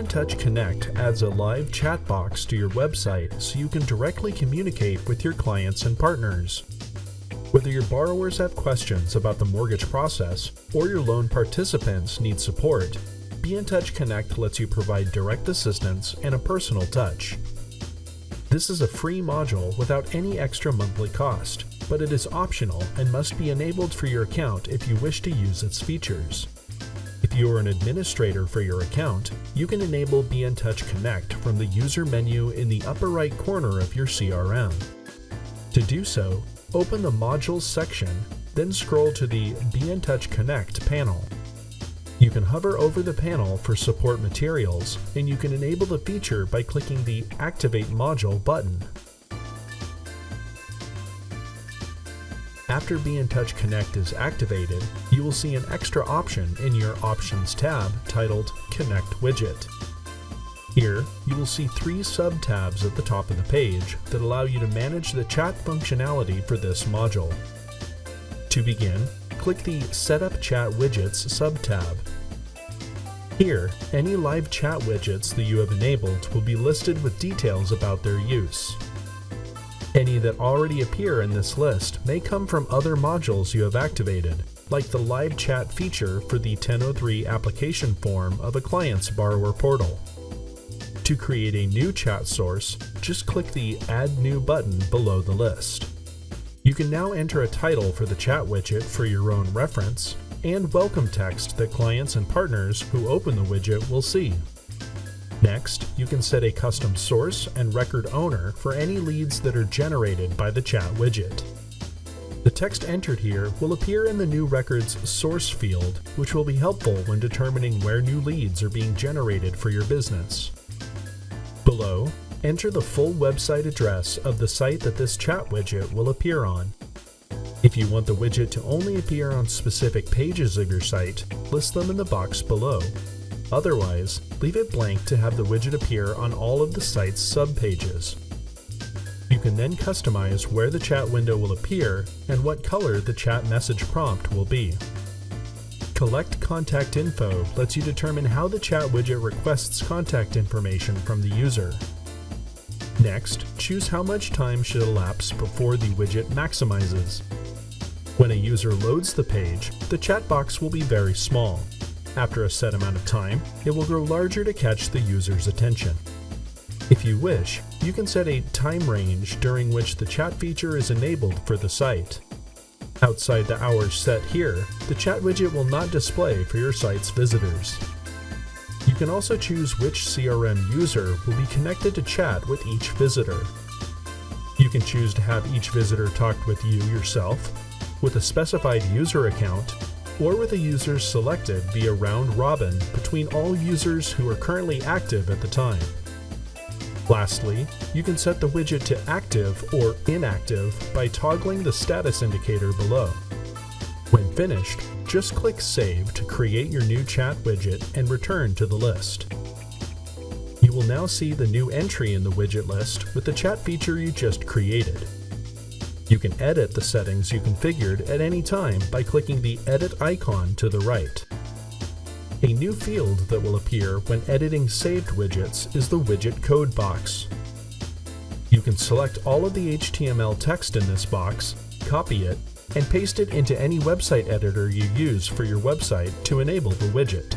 BNTouch Connect adds a live chat box to your website so you can directly communicate with your clients and partners. Whether your borrowers have questions about the mortgage process or your loan participants need support, BNTouch Connect lets you provide direct assistance and a personal touch. This is a free module without any extra monthly cost, but it is optional and must be enabled for your account if you wish to use its features. If you are an administrator for your account, you can enable BNTouch Connect from the user menu in the upper right corner of your CRM. To do so, open the Modules section, then scroll to the BNTouch Connect panel. You can hover over the panel for support materials, and you can enable the feature by clicking the Activate Module button. After BNTouch Connect is activated, you will see an extra option in your Options tab titled Connect Widget. Here, you will see 3 sub-tabs at the top of the page that allow you to manage the chat functionality for this module. To begin, click the Setup Chat Widgets sub-tab. Here, any live chat widgets that you have enabled will be listed with details about their use. Any that already appear in this list may come from other modules you have activated, like the live chat feature for the 1003 application form of a client's borrower portal. To create a new chat source, just click the Add New button below the list. You can now enter a title for the chat widget for your own reference, and welcome text that clients and partners who open the widget will see. Next, you can set a custom source and record owner for any leads that are generated by the chat widget. The text entered here will appear in the new record's source field, which will be helpful when determining where new leads are being generated for your business. Below, enter the full website address of the site that this chat widget will appear on. If you want the widget to only appear on specific pages of your site, list them in the box below. Otherwise, leave it blank to have the widget appear on all of the site's subpages. You can then customize where the chat window will appear and what color the chat message prompt will be. Collect Contact Info lets you determine how the chat widget requests contact information from the user. Next, choose how much time should elapse before the widget maximizes. When a user loads the page, the chat box will be very small. After a set amount of time, it will grow larger to catch the user's attention. If you wish, you can set a time range during which the chat feature is enabled for the site. Outside the hours set here, the chat widget will not display for your site's visitors. You can also choose which CRM user will be connected to chat with each visitor. You can choose to have each visitor talk with you yourself, with a specified user account, or with a user selected via round robin between all users who are currently active at the time. Lastly, you can set the widget to active or inactive by toggling the status indicator below. When finished, just click Save to create your new chat widget and return to the list. You will now see the new entry in the widget list with the chat feature you just created. You can edit the settings you configured at any time by clicking the Edit icon to the right. A new field that will appear when editing saved widgets is the Widget Code box. You can select all of the HTML text in this box, copy it, and paste it into any website editor you use for your website to enable the widget.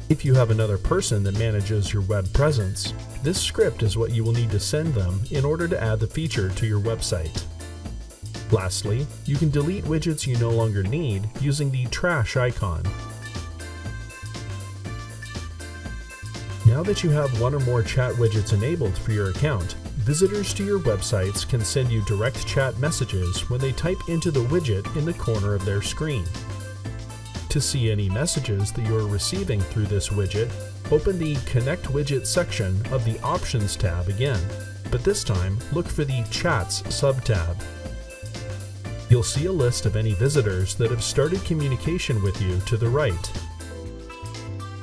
If you have another person that manages your web presence, this script is what you will need to send them in order to add the feature to your website. Lastly, you can delete widgets you no longer need using the trash icon. Now that you have one or more chat widgets enabled for your account, visitors to your websites can send you direct chat messages when they type into the widget in the corner of their screen. To see any messages that you are receiving through this widget, open the Connect Widget section of the Options tab again, but this time look for the Chats sub-tab. You'll see a list of any visitors that have started communication with you to the right.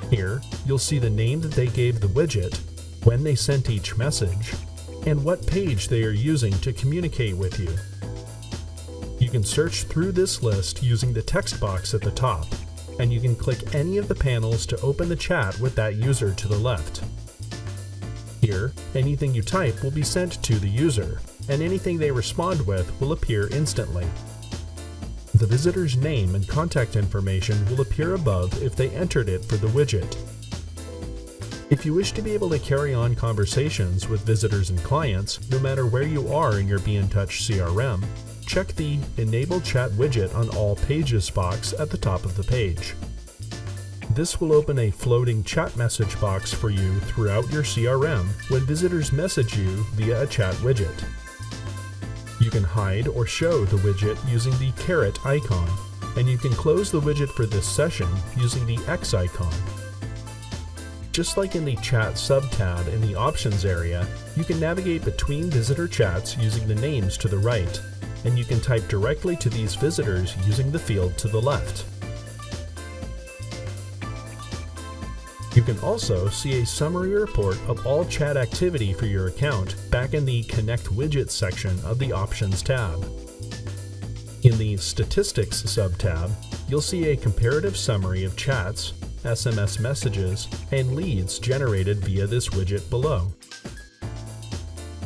Here, you'll see the name that they gave the widget, when they sent each message, and what page they are using to communicate with you. You can search through this list using the text box at the top. and you can click any of the panels to open the chat with that user to the left. Here, anything you type will be sent to the user, and anything they respond with will appear instantly. The visitor's name and contact information will appear above if they entered it for the widget. If you wish to be able to carry on conversations with visitors and clients, no matter where you are in your BNTouch CRM, check the Enable Chat widget on All Pages box at the top of the page. This will open a floating chat message box for you throughout your CRM when visitors message you via a chat widget. You can hide or show the widget using the caret icon, and you can close the widget for this session using the X icon. Just like in the Chat sub-tab in the Options area, you can navigate between visitor chats using the names to the right, and you can type directly to these visitors using the field to the left. You can also see a summary report of all chat activity for your account back in the Connect Widgets section of the Options tab. In the Statistics sub-tab, you'll see a comparative summary of chats, SMS messages, and leads generated via this widget below.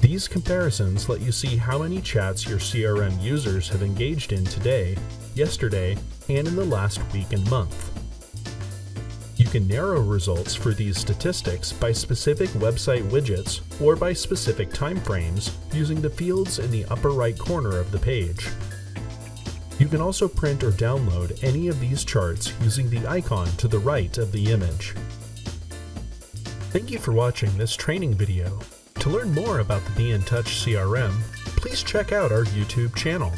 These comparisons let you see how many chats your CRM users have engaged in today, yesterday, and in the last week and month. You can narrow results for these statistics by specific website widgets or by specific timeframes using the fields in the upper right corner of the page. You can also print or download any of these charts using the icon to the right of the image. Thank you for watching this training video. To learn more about the BNTouch CRM, please check out our YouTube channel.